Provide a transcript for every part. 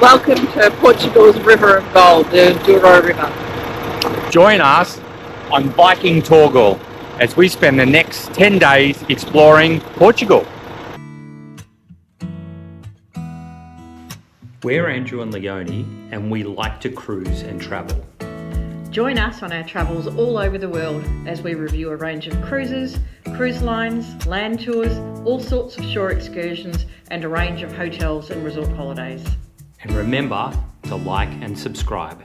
Welcome to Portugal's River of Gold, the Douro River. Join us on Viking Torgil as we spend the next 10 days exploring Portugal. We're Andrew and Leonie, and we like to cruise and travel. Join us on our travels all over the world as we review a range of cruises, cruise lines, land tours, all sorts of shore excursions, and a range of hotels and resort holidays. And remember to like and subscribe.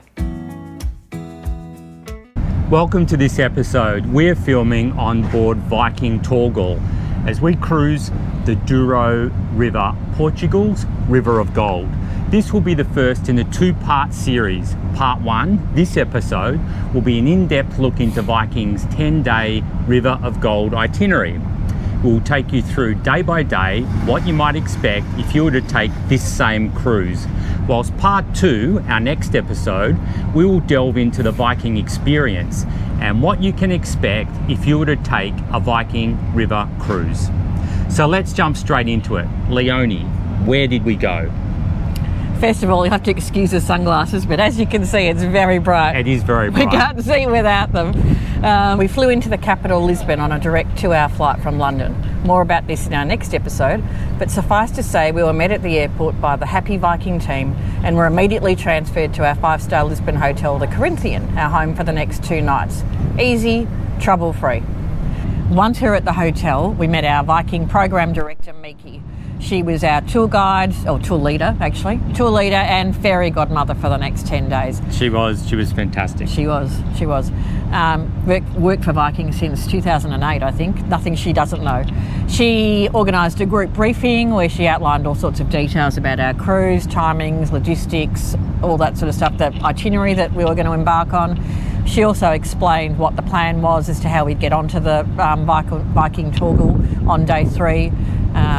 Welcome to this episode. We're filming on board Viking Torgil as we cruise the Douro River, Portugal's River of Gold. This will be the first in a two-part series. Part 1, this episode, will be an in-depth look into Viking's 10-day River of Gold itinerary. We'll take you through day by day what you might expect if you were to take this same cruise. Whilst Part 2, our next episode, we will delve into the Viking experience and what you can expect if you were to take a Viking River cruise. So let's jump straight into it. Leonie, where did we go? First of all, you have to excuse the sunglasses, but as you can see, it's very bright. It is very bright. We can't see without them. We flew into the capital, Lisbon, on a direct 2-hour flight from London. More about this in our next episode, but suffice to say we were met at the airport by the happy Viking team and were immediately transferred to our 5-star Lisbon hotel, the Corinthian, our home for the next 2 nights. Easy, trouble-free. Once here at the hotel, we met our Viking program director, Miki. She was our tour guide, or tour leader and fairy godmother for the next 10 days. She was fantastic. She was. Worked for Viking since 2008, I think. Nothing she doesn't know. She organised a group briefing where she outlined all sorts of details about our cruise, timings, logistics, all that sort of stuff, the itinerary that we were going to embark on. She also explained what the plan was as to how we'd get onto the Viking Torgil on day 3.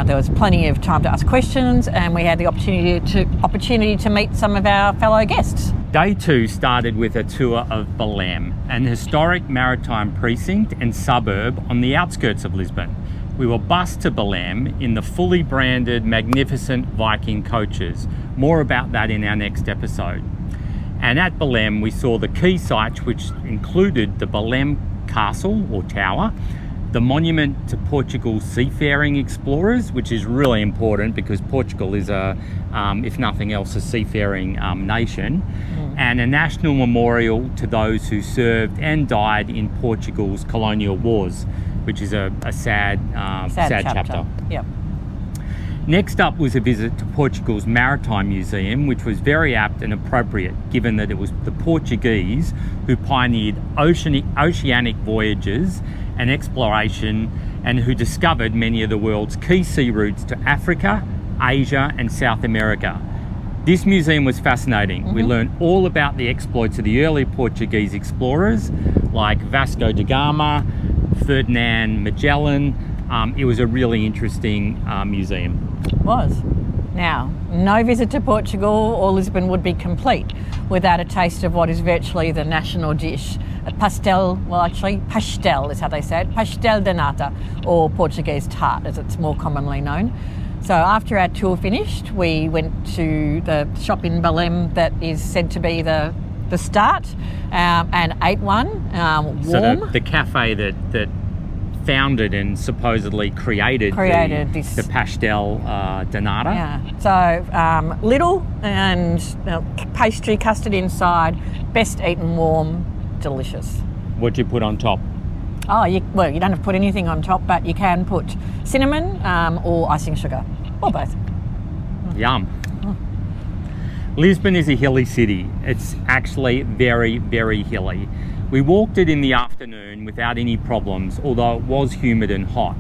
There was plenty of time to ask questions, and we had the opportunity to meet some of our fellow guests. Day 2 started with a tour of Belém, an historic maritime precinct and suburb on the outskirts of Lisbon. We were bused to Belém in the fully branded, magnificent Viking coaches. More about that in our next episode. And at Belém, we saw the key sites, which included the Belém Castle or Tower, the monument to Portugal's seafaring explorers, which is really important because Portugal is if nothing else, a seafaring nation, and a national memorial to those who served and died in Portugal's colonial wars, which is a sad chapter. Yep. Next up was a visit to Portugal's Maritime Museum, which was very apt and appropriate given that it was the Portuguese who pioneered oceanic voyages and exploration and who discovered many of the world's key sea routes to Africa, Asia and South America. This museum was fascinating. We learned all about the exploits of the early Portuguese explorers like Vasco da Gama, Ferdinand Magellan. It was a really interesting museum. It was. Now, no visit to Portugal or Lisbon would be complete without a taste of what is virtually the national dish. Pastel is how they say it, pastel de nata, or Portuguese tart as it's more commonly known. So after our tour finished, we went to the shop in Belém that is said to be the start and ate one, warm. So the cafe that founded and supposedly created the pastel de nata. Yeah. So little and pastry, custard inside, best eaten warm, delicious. What'd you put on top? Oh, you don't have to put anything on top, but you can put cinnamon or icing sugar, or both. Yum. Lisbon is a hilly city. It's actually very, very hilly. We walked it in the afternoon without any problems, although it was humid and hot.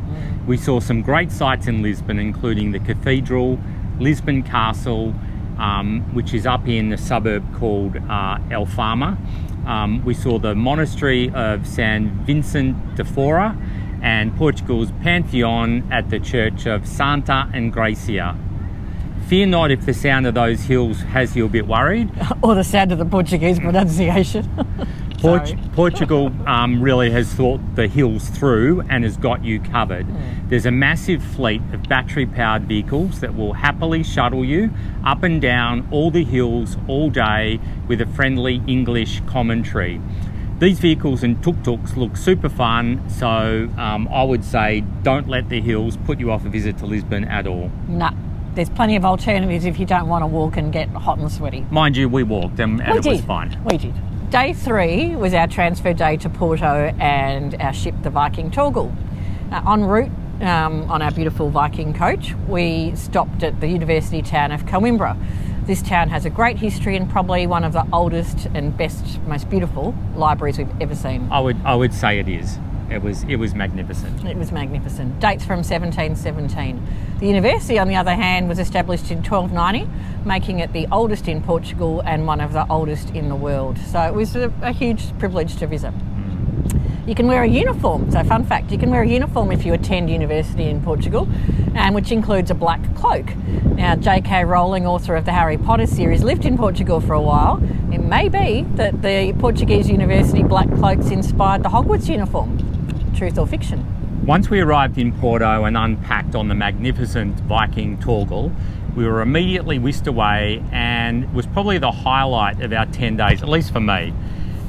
We saw some great sights in Lisbon, including the cathedral, Lisbon Castle, which is up in the suburb called El Fama. We saw the monastery of San Vicente de Fora and Portugal's Pantheon at the church of Santa Ingrecia. Fear not if the sound of those hills has you a bit worried. Or the sound of the Portuguese pronunciation. Portugal really has thought the hills through and has got you covered. There's a massive fleet of battery-powered vehicles that will happily shuttle you up and down all the hills all day with a friendly English commentary. These vehicles and tuk-tuks look super fun, so I would say don't let the hills put you off a visit to Lisbon at all. No, there's plenty of alternatives if you don't want to walk and get hot and sweaty. Mind you, we walked and it was fine. We did. Day 3 was our transfer day to Porto and our ship, the Viking Torgil. En route on our beautiful Viking coach, we stopped at the university town of Coimbra. This town has a great history and probably one of the oldest and best, most beautiful libraries we've ever seen. I would say it is. It was magnificent. It was magnificent. Dates from 1717. The university, on the other hand, was established in 1290, making it the oldest in Portugal and one of the oldest in the world. So it was a huge privilege to visit. You can wear a uniform. So fun fact, you can wear a uniform if you attend university in Portugal, which includes a black cloak. Now, J.K. Rowling, author of the Harry Potter series, lived in Portugal for a while. It may be that the Portuguese university black cloaks inspired the Hogwarts uniform. Truth or fiction? Once we arrived in Porto and unpacked on the magnificent Viking Torgil, we were immediately whisked away, and it was probably the highlight of our 10 days, at least for me.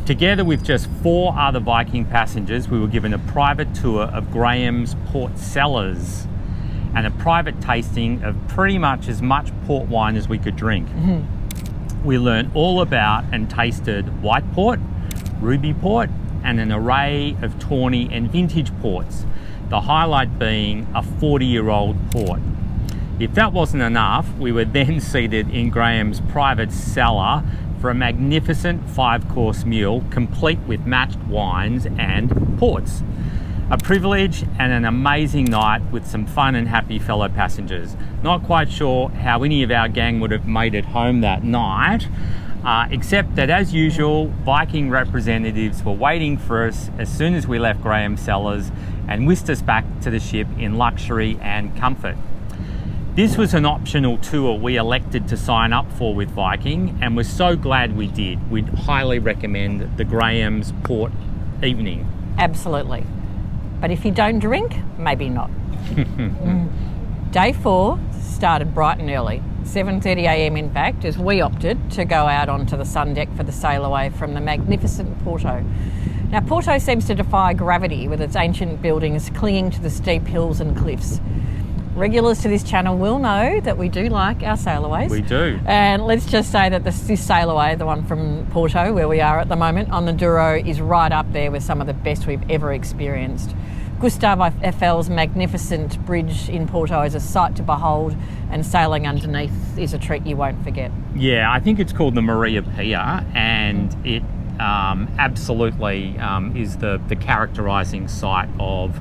Together with just 4 other Viking passengers, we were given a private tour of Graham's port cellars and a private tasting of pretty much as much port wine as we could drink. We learned all about and tasted white port, ruby port, and an array of tawny and vintage ports, the highlight being a 40-year-old port. If that wasn't enough, we were then seated in Graham's private cellar for a magnificent 5-course meal, complete with matched wines and ports. A privilege and an amazing night with some fun and happy fellow passengers. Not quite sure how any of our gang would have made it home that night, except that, as usual, Viking representatives were waiting for us as soon as we left Graham's cellars and whisked us back to the ship in luxury and comfort. This was an optional tour we elected to sign up for with Viking, and we're so glad we did. We'd highly recommend the Graham's Port evening. Absolutely. But if you don't drink, maybe not. Day 4 started bright and early, 7:30 a.m. in fact, as we opted to go out onto the sun deck for the sail away from the magnificent Porto. Now, Porto seems to defy gravity with its ancient buildings clinging to the steep hills and cliffs. Regulars to this channel will know that we do like our sailaways. We do. And let's just say that this sailaway, the one from Porto, where we are at the moment, on the Douro, is right up there with some of the best we've ever experienced. Gustav Eiffel's magnificent bridge in Porto is a sight to behold, and sailing underneath is a treat you won't forget. Yeah, I think it's called the Maria Pia, and it absolutely is the characterising site of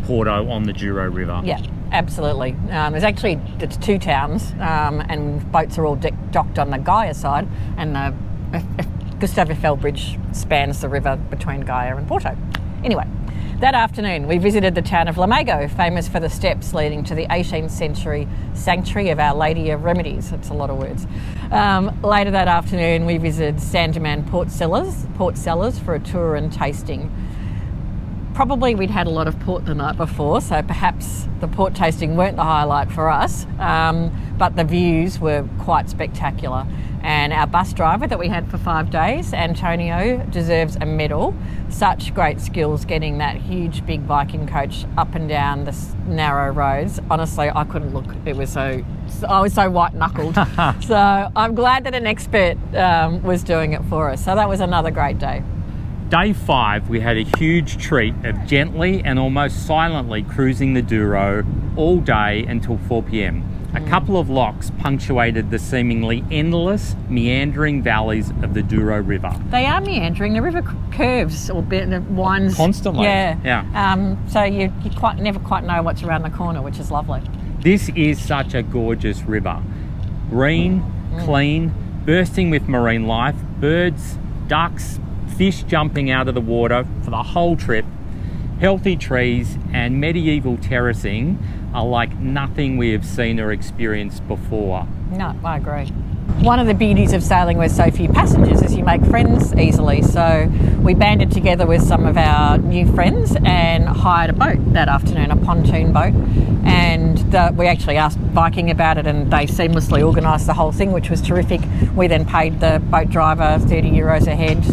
Porto on the Douro River. Yeah, absolutely. It's 2 towns, and boats are all docked on the Gaia side, and the Gustav Eiffel Bridge spans the river between Gaia and Porto. Anyway, that afternoon we visited the town of Lamego, famous for the steps leading to the 18th century sanctuary of Our Lady of Remedies. That's a lot of words. Later that afternoon we visited Sandeman Port Cellars for a tour and tasting. Probably we'd had a lot of port the night before, so perhaps the port tasting weren't the highlight for us, but the views were quite spectacular. And our bus driver that we had for 5 days, Antonio, deserves a medal. Such great skills getting that huge big Viking coach up and down the narrow roads. Honestly, I couldn't look. I was so white-knuckled. So I'm glad that an expert was doing it for us. So that was another great day. Day 5, we had a huge treat of gently and almost silently cruising the Douro all day until 4 p.m. A couple of locks punctuated the seemingly endless, meandering valleys of the Douro River. They are meandering. The river curves or winds constantly. Yeah. So you never quite know what's around the corner, which is lovely. This is such a gorgeous river. Green, clean, bursting with marine life, birds, ducks, fish jumping out of the water for the whole trip. Healthy trees and medieval terracing are like nothing we have seen or experienced before. No, I agree. One of the beauties of sailing with so few passengers is you make friends easily. So we banded together with some of our new friends and hired a boat that afternoon, a pontoon boat. And we actually asked Viking about it, and they seamlessly organised the whole thing, which was terrific. We then paid the boat driver €30 a head,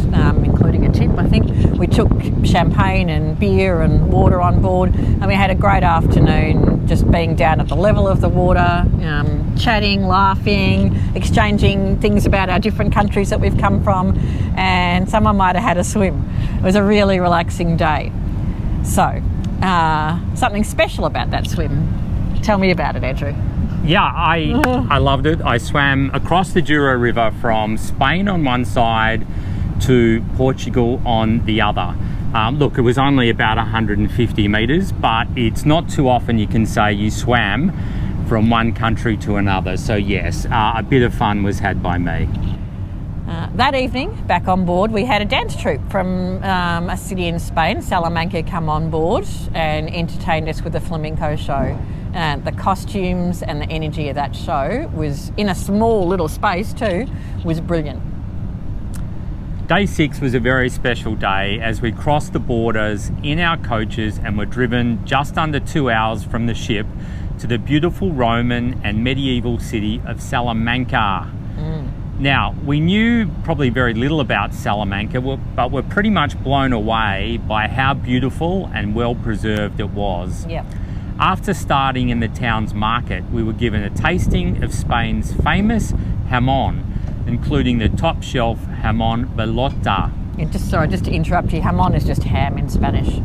including a tip, I think. We took champagne and beer and water on board, and we had a great afternoon just being down at the level of the water, chatting, laughing, exchanging things about our different countries that we've come from, and someone might have had a swim. It was a really relaxing day. So, something special about that swim. Tell me about it, Andrew. Yeah, I loved it. I swam across the Douro River from Spain on one side to Portugal on the other. Look, it was only about 150 metres, but it's not too often you can say you swam from one country to another. So yes, a bit of fun was had by me. That evening, back on board, we had a dance troupe from a city in Spain, Salamanca, come on board and entertained us with a flamenco show. The costumes and the energy of that show was, in a small little space too, was brilliant. Day 6 was a very special day as we crossed the borders in our coaches and were driven just under 2 hours from the ship to the beautiful Roman and medieval city of Salamanca. Now, we knew probably very little about Salamanca, but we're pretty much blown away by how beautiful and well preserved it was. Yeah. After starting in the town's market, we were given a tasting of Spain's famous jamón, including the top shelf jamón bellota. Just to interrupt you, jamón is just ham in Spanish.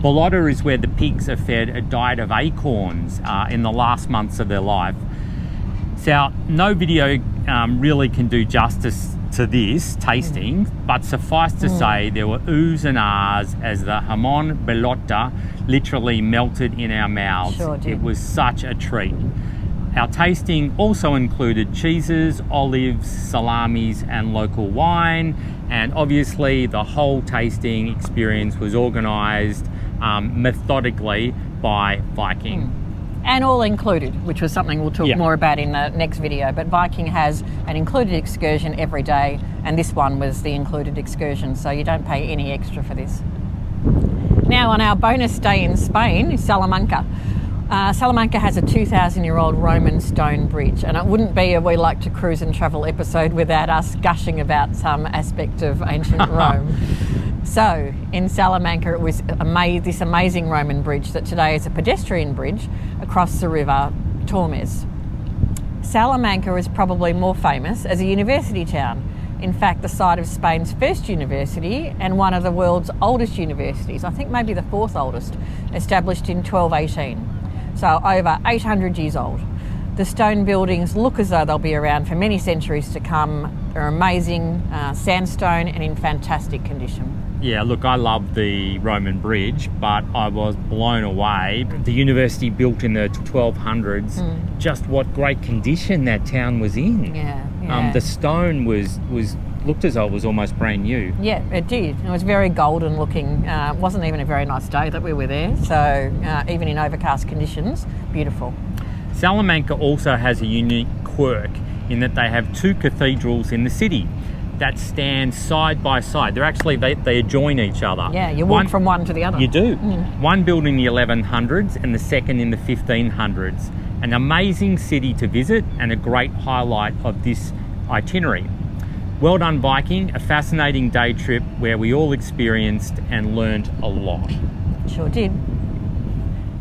Bellota is where the pigs are fed a diet of acorns in the last months of their life. So no video really can do justice to this tasting, but suffice to say there were oohs and ahs as the jamón bellota literally melted in our mouths. Sure did. It was such a treat. Our tasting also included cheeses, olives, salamis and local wine, and obviously the whole tasting experience was organised methodically by Viking. And all included, which was something we'll talk more about in the next video. But Viking has an included excursion every day, and this one was the included excursion, so you don't pay any extra for this. Now, on our bonus day in Spain, Salamanca. Salamanca has a 2,000-year-old Roman stone bridge, and it wouldn't be a We Like to Cruise and Travel episode without us gushing about some aspect of ancient Rome. So, in Salamanca, it was this amazing Roman bridge that today is a pedestrian bridge across the river Tormes. Salamanca is probably more famous as a university town. In fact, the site of Spain's first university and one of the world's oldest universities, I think maybe the fourth oldest, established in 1218. So over 800 years old. The stone buildings look as though they'll be around for many centuries to come. They're amazing, sandstone and in fantastic condition. Yeah, look, I love the Roman bridge, but I was blown away. The university built in the 1200s, just what great condition that town was in. Yeah. The stone was looked as though it was almost brand new. Yeah, it did. It was very golden looking. It wasn't even a very nice day that we were there, so even in overcast conditions, beautiful. Salamanca also has a unique quirk in that they have two cathedrals in the city that stand side by side. They're actually, they adjoin each other. Yeah, you walk from one to the other. You do. One built in the 1100s and the second in the 1500s. An amazing city to visit and a great highlight of this itinerary. Well done, Viking. A fascinating day trip where we all experienced and learned a lot. Sure did.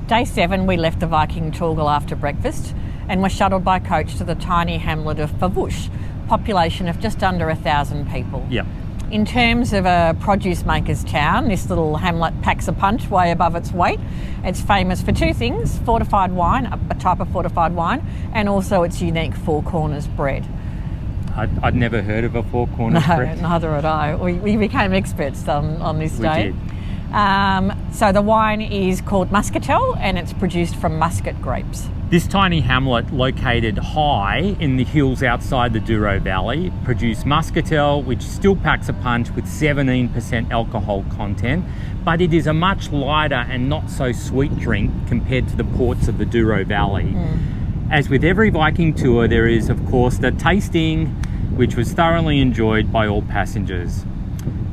Day 7, we left the Viking Torgil after breakfast and were shuttled by coach to the tiny hamlet of Favush, population of just under 1,000 people. Yep. In terms of a produce maker's town, this little hamlet packs a punch way above its weight. It's famous for two things: fortified wine, a type of fortified wine, and also its unique Four Corners bread. I'd never heard of a Four Corners bread. No, neither had I. We became experts on this day. We did. So the wine is called Muscatel and it's produced from muscat grapes. This tiny hamlet, located high in the hills outside the Douro Valley, produced Muscatel, which still packs a punch with 17% alcohol content, but it is a much lighter and not so sweet drink compared to the ports of the Douro Valley. As with every Viking tour, there is of course the tasting, which was thoroughly enjoyed by all passengers.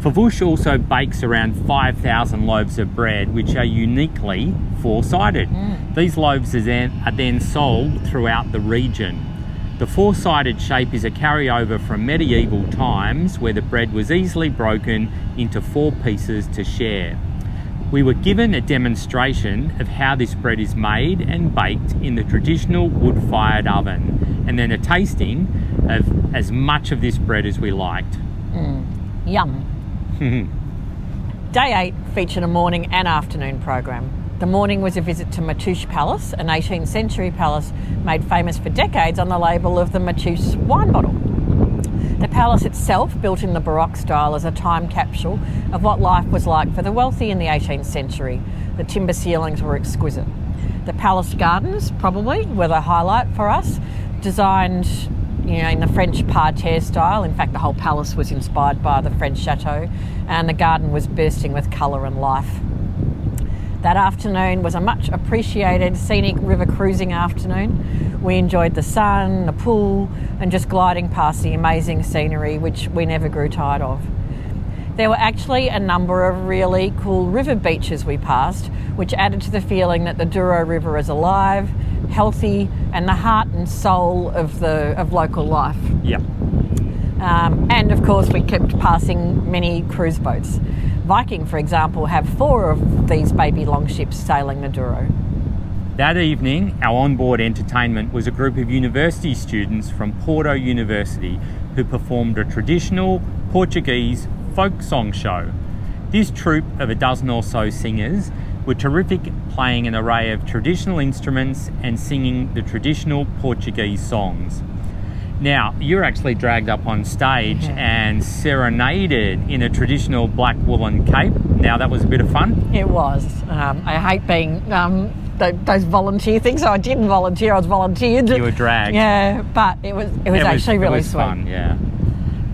Favush also bakes around 5,000 loaves of bread, which are uniquely four-sided. These loaves are then sold throughout the region. The four-sided shape is a carryover from medieval times where the bread was easily broken into 4 pieces to share. We were given a demonstration of how this bread is made and baked in the traditional wood-fired oven, and then a tasting of as much of this bread as we liked. Yum. Day 8 featured a morning and afternoon program. The morning was a visit to Matoush Palace, an 18th century palace made famous for decades on the label of the Matoush wine bottle. The palace itself, built in the Baroque style, is a time capsule of what life was like for the wealthy in the 18th century. The timber ceilings were exquisite. The palace gardens probably were the highlight for us, designed in the French parterre style. In fact, the whole palace was inspired by the French chateau, and the garden was bursting with colour and life. That afternoon was a much appreciated scenic river cruising afternoon. We enjoyed the sun, the pool, and just gliding past the amazing scenery, which we never grew tired of. There were actually a number of really cool river beaches we passed, which added to the feeling that the Douro River is alive, healthy, and the heart and soul of local life. Yep. And of course, we kept passing many cruise boats. Viking, for example, have 4 of these baby longships sailing the Douro. That evening, our onboard entertainment was a group of university students from Porto University who performed a traditional Portuguese folk song show. This troupe of a dozen or so singers were terrific, playing an array of traditional instruments and singing the traditional Portuguese songs. Now, you're actually dragged up on stage and serenaded in a traditional black woolen cape. Now, that was a bit of fun. It was. I hate being those volunteer things, so I didn't volunteer, I was volunteered. You were dragged. Yeah, but it was actually really sweet. Fun, yeah.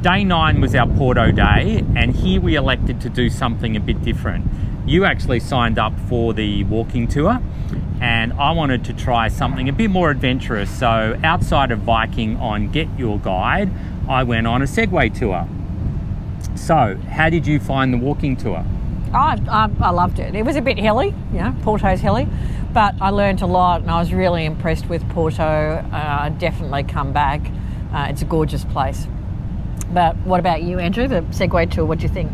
Day 9 was our Porto day, and here we elected to do something a bit different. You actually signed up for the walking tour, and I wanted to try something a bit more adventurous. So outside of Viking on Get Your Guide, I went on a Segway tour. So how did you find the walking tour? I loved it. It was a bit hilly, Porto's hilly, but I learned a lot and I was really impressed with Porto. I'd definitely come back. It's a gorgeous place. But what about you, Andrew, the Segway tour, what do you think?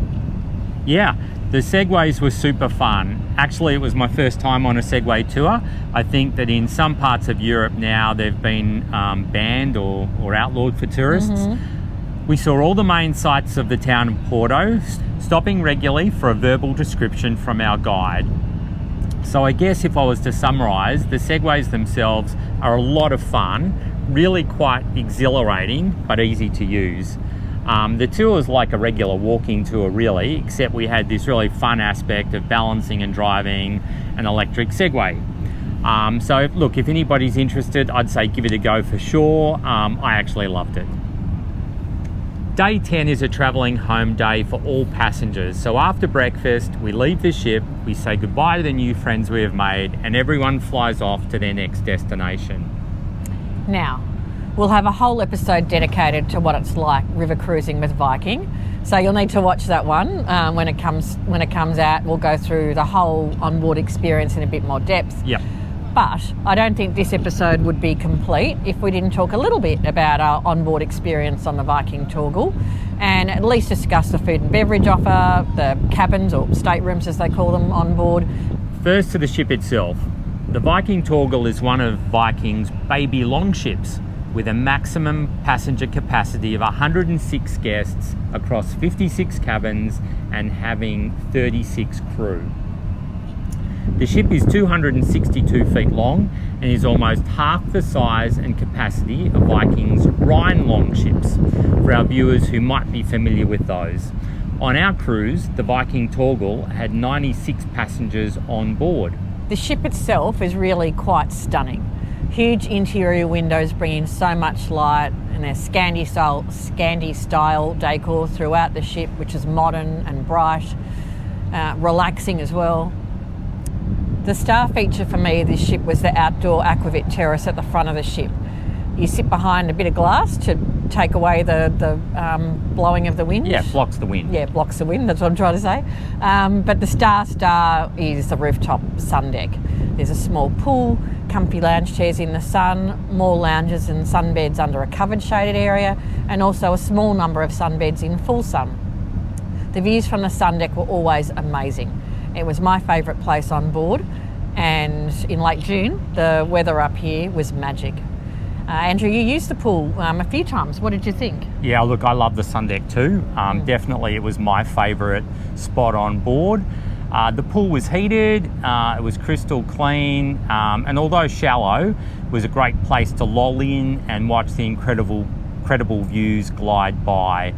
Yeah, the Segways were super fun. Actually, it was my first time on a Segway tour. I think that in some parts of Europe now they've been banned or outlawed for tourists. We saw all the main sights of the town of Porto, stopping regularly for a verbal description from our guide. So I guess if I was to summarise, the Segways themselves are a lot of fun, really quite exhilarating, but easy to use. The tour is like a regular walking tour really, except we had this really fun aspect of balancing and driving an electric Segway. So look, if anybody's interested, I'd say give it a go for sure. I actually loved it. Day 10 is a travelling home day for all passengers. So after breakfast, we leave the ship, we say goodbye to the new friends we have made, and everyone flies off to their next destination. Now, we'll have a whole episode dedicated to what it's like river cruising with Viking. So you'll need to watch that one when it comes out. We'll go through the whole onboard experience in a bit more depth. Yep. But I don't think this episode would be complete if we didn't talk a little bit about our onboard experience on the Viking Torgil and at least discuss the food and beverage offer, the cabins or staterooms as they call them on board. First to the ship itself. The Viking Torgil is one of Viking's baby longships with a maximum passenger capacity of 106 guests across 56 cabins and having 36 crew. The ship is 262 feet long and is almost half the size and capacity of Viking's Rhine longships, for our viewers who might be familiar with those. On our cruise, the Viking Torgil had 96 passengers on board. The ship itself is really quite stunning. Huge interior windows bring in so much light, and there's Scandi style decor throughout the ship, which is modern and bright, relaxing as well. The star feature for me of this ship was the outdoor aquavit terrace at the front of the ship. You sit behind a bit of glass to take away the blowing of the wind. Yeah, blocks the wind. Yeah, blocks the wind, that's what I'm trying to say. But the star is the rooftop sun deck. There's a small pool, comfy lounge chairs in the sun, more lounges and sunbeds under a covered shaded area, and also a small number of sunbeds in full sun. The views from the sun deck were always amazing. It was my favourite place on board, and in late June, the weather up here was magic. Andrew, you used the pool a few times. What did you think? Yeah, look, I love the sun deck too. Definitely it was my favourite spot on board. The pool was heated, it was crystal clean, and although shallow, it was a great place to loll in and watch the incredible views glide by.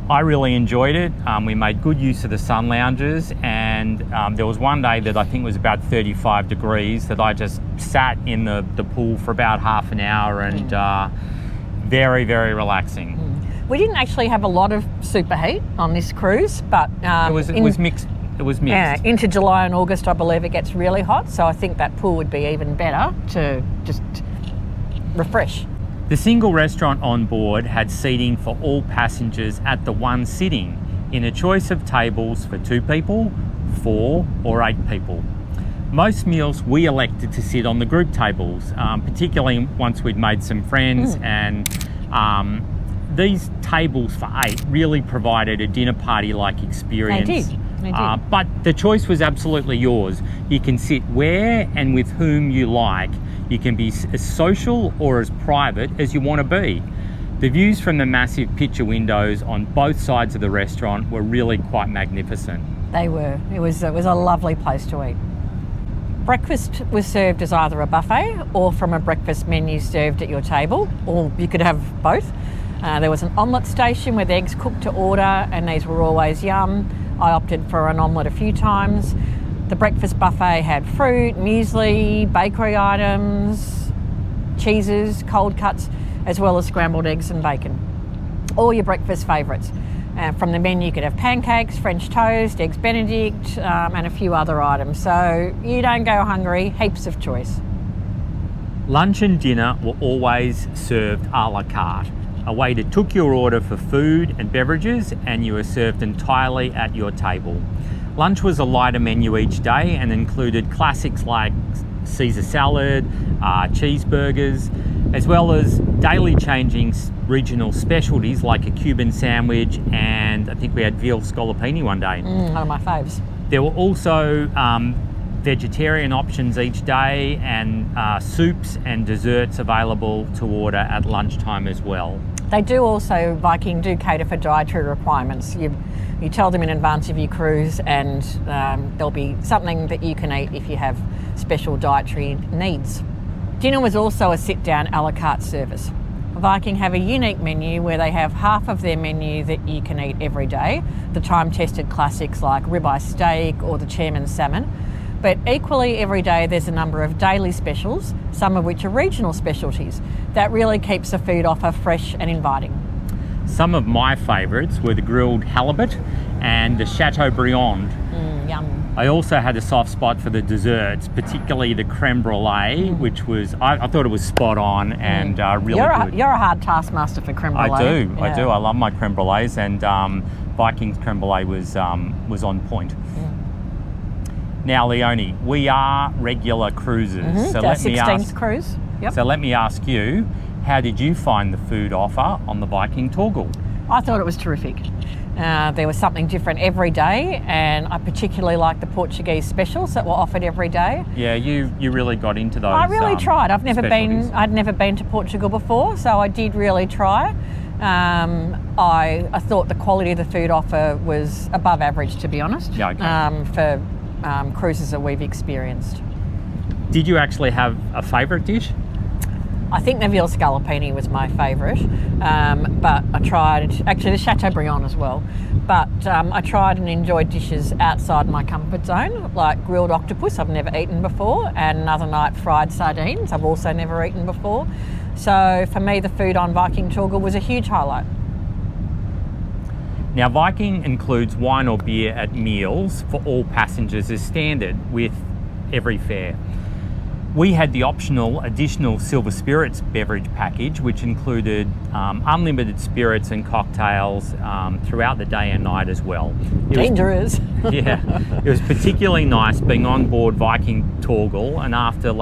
I really enjoyed it. We made good use of the sun lounges, and there was one day that I think was about 35 degrees that I just sat in the pool for about half an hour, and very, very relaxing. We didn't actually have a lot of superheat on this cruise, but It was mixed. It was mixed. Yeah, into July and August, I believe it gets really hot, so I think that pool would be even better to just refresh. The single restaurant on board had seating for all passengers at the one sitting, in a choice of tables for 2 people, 4 or 8 people. Most meals we elected to sit on the group tables, particularly once we'd made some friends, and these tables for 8 really provided a dinner party-like experience. They did. But the choice was absolutely yours. You can sit where and with whom you like. You can be as social or as private as you want to be. The views from the massive picture windows on both sides of the restaurant were really quite magnificent. They were. It was a lovely place to eat. Breakfast was served as either a buffet or from a breakfast menu served at your table, or you could have both. There was an omelette station with eggs cooked to order, and these were always yum. I opted for an omelette a few times. The breakfast buffet had fruit, muesli, bakery items, cheeses, cold cuts, as well as scrambled eggs and bacon. All your breakfast favourites. From the menu you could have pancakes, French toast, eggs Benedict, and a few other items. So you don't go hungry, heaps of choice. Lunch and dinner were always served a la carte. A waiter took your order for food and beverages, and you were served entirely at your table. Lunch was a lighter menu each day and included classics like Caesar salad, cheeseburgers, as well as daily changing regional specialties like a Cuban sandwich, and I think we had veal scallopini one day. One of my faves. There were also vegetarian options each day, and soups and desserts available to order at lunchtime as well. They do also, Viking do cater for dietary requirements. You tell them in advance of your cruise, and there'll be something that you can eat if you have special dietary needs. Dinner was also a sit-down a la carte service. Viking have a unique menu where they have half of their menu that you can eat every day, the time-tested classics like ribeye steak or the chairman's salmon. But equally every day there's a number of daily specials, some of which are regional specialties. That really keeps the food offer fresh and inviting. Some of my favourites were the grilled halibut and the Chateaubriand. Yum. I also had a soft spot for the desserts, particularly the creme brulee, which was, I thought it was spot on and really good. You're a hard taskmaster for creme brulee. I do. I love my creme brulees, and Viking's creme brulee was on point. Now, Leonie, we are regular cruisers. So let 16th cruise. Yep. So let me ask you, how did you find the food offer on the Viking Torgil? I thought it was terrific. There was something different every day, and I particularly liked the Portuguese specials that were offered every day. Yeah, you really got into those. I really tried. I'd never specialties. been to Portugal before, so I did really try. I thought the quality of the food offer was above average, to be honest. Yeah, okay. For cruises that we've experienced. Did you actually have a favourite dish? I think the veal scallopini was my favourite, but I tried, actually the Chateaubriand as well, but I tried and enjoyed dishes outside my comfort zone, like grilled octopus I've never eaten before, and another night fried sardines I've also never eaten before. So for me, the food on Viking Torgil was a huge highlight. Now, Viking includes wine or beer at meals for all passengers as standard, with every fare. We had the optional additional silver spirits beverage package, which included unlimited spirits and cocktails throughout the day and night as well. Dangerous. Yeah, it was particularly nice being on board Viking Torgil, and after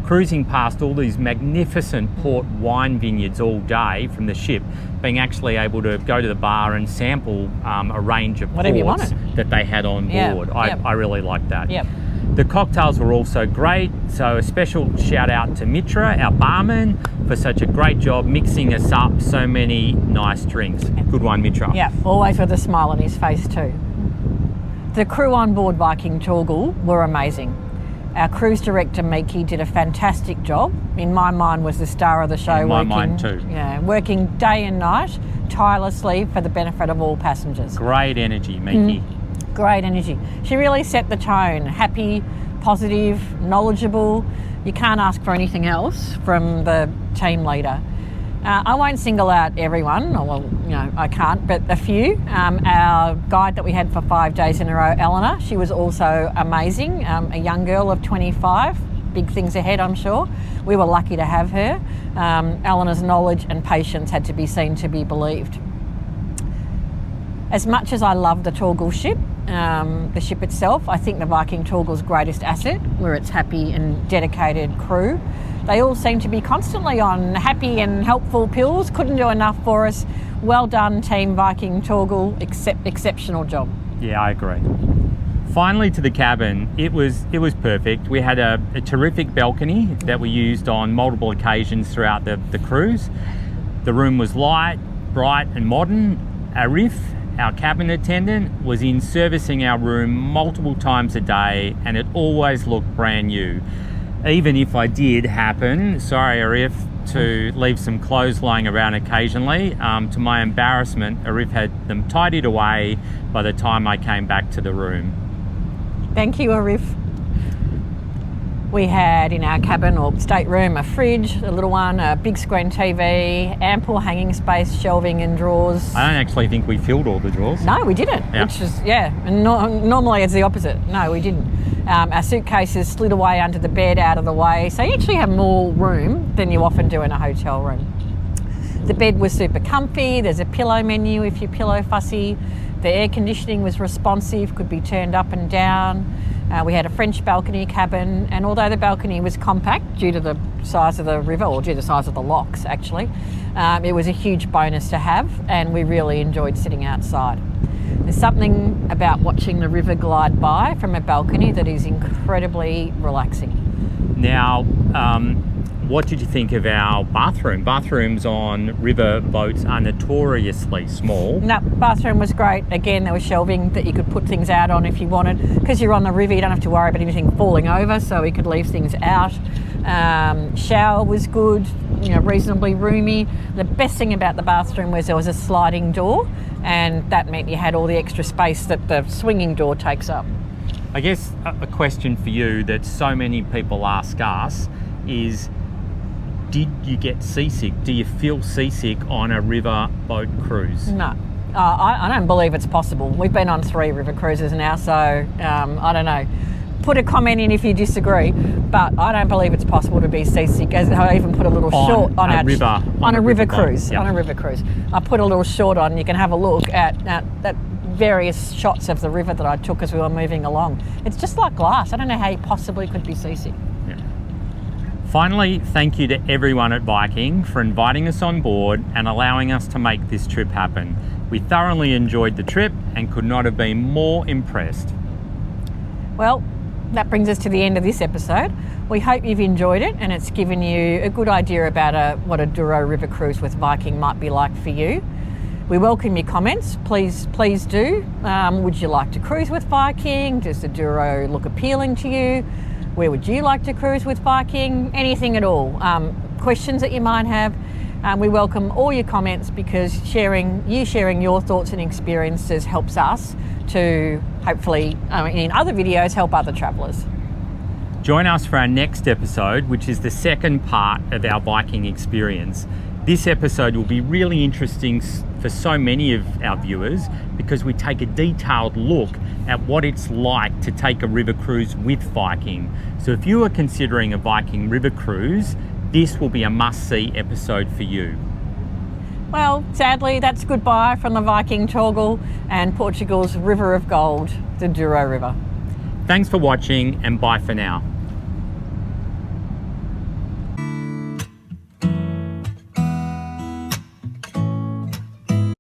cruising past all these magnificent port wine vineyards all day from the ship, being actually able to go to the bar and sample a range of Whatever you ports wanted. that they had on board. I really liked that. Yep. The cocktails were also great, so a special shout out to Mitra, our barman, for such a great job mixing us up so many nice drinks. Good one, Mitra. Yeah, always with a smile on his face too. The crew on board Viking Torgil were amazing. Our cruise director, Miki, did a fantastic job. In my mind, was the star of the show. In my mind too. Yeah, working day and night, tirelessly for the benefit of all passengers. Great energy, Miki. Great energy. She really set the tone. Happy, positive, knowledgeable. You can't ask for anything else from the team leader. I won't single out everyone, I can't, but a few. Our guide that we had for 5 days in a row, Eleanor, she was also amazing. A young girl of 25, big things ahead, I'm sure. We were lucky to have her. Eleanor's knowledge and patience had to be seen to be believed. As much as I love the Torgil ship, the ship itself, I think the Viking Torgil's greatest asset were its happy and dedicated crew. They all seem to be constantly on happy and helpful pills. Couldn't do enough for us. Well done, Team Viking Torgil. Exceptional job. Yeah, I agree. Finally, to the cabin, it was perfect. We had a terrific balcony that we used on multiple occasions throughout the cruise. The room was light, bright and modern. Arif, our cabin attendant, was in servicing our room multiple times a day, and it always looked brand new. Even if I did happen, sorry Arif, to leave some clothes lying around occasionally, to my embarrassment, Arif had them tidied away by the time I came back to the room. Thank you, Arif. We had in our cabin or stateroom a fridge, a little one, a big screen TV, ample hanging space, shelving and drawers. I don't actually think we filled all the drawers. No, we didn't, Yeah. which is, and normally it's the opposite. No, we didn't. Our suitcases slid away under the bed, out of the way, so you actually have more room than you often do in a hotel room. The bed was super comfy. There's a pillow menu if you're pillow fussy. The air conditioning was responsive, could be turned up and down. We had a French balcony cabin, and although the balcony was compact due to the size of the river, or due to the size of the locks actually, it was a huge bonus to have, and we really enjoyed sitting outside. There's something about watching the river glide by from a balcony that is incredibly relaxing. Now, what did you think of our bathroom? Bathrooms on river boats are notoriously small. No, bathroom was great. Again, there was shelving that you could put things out on if you wanted. Because you're on the river, you don't have to worry about anything falling over, so we could leave things out. Shower was good, reasonably roomy. The best thing about the bathroom was there was a sliding door, and that meant you had all the extra space that the swinging door takes up. I guess a question for you that so many people ask us is, did you get seasick? Do you feel seasick on a river boat cruise? No. I don't believe it's possible. We've been on 3 river cruises now, so I don't know. Put a comment in if you disagree, but I don't believe it's possible to be seasick. As I even put a little short on a river cruise. Yep. On a river cruise, I put a little short on. You can have a look at various shots of the river that I took as we were moving along. It's just like glass. I don't know how you possibly could be seasick. Yeah. Finally, thank you to everyone at Viking for inviting us on board and allowing us to make this trip happen. We thoroughly enjoyed the trip and could not have been more impressed. Well, that brings us to the end of this episode. We hope you've enjoyed it and it's given you a good idea about what a Douro river cruise with Viking might be like for you. We welcome your comments. Please do. Would you like to cruise with Viking? Does the Douro look appealing to you? Where would you like to cruise with Viking? Anything at all. Questions that you might have. We welcome all your comments because sharing your thoughts and experiences helps us to hopefully, in other videos, help other travellers. Join us for our next episode, which is the second part of our Viking experience. This episode will be really interesting for so many of our viewers because we take a detailed look at what it's like to take a river cruise with Viking. So if you are considering a Viking river cruise, this will be a must-see episode for you. Well, sadly, that's goodbye from the Viking Torgil and Portugal's River of Gold, the Douro River. Thanks for watching and bye for now.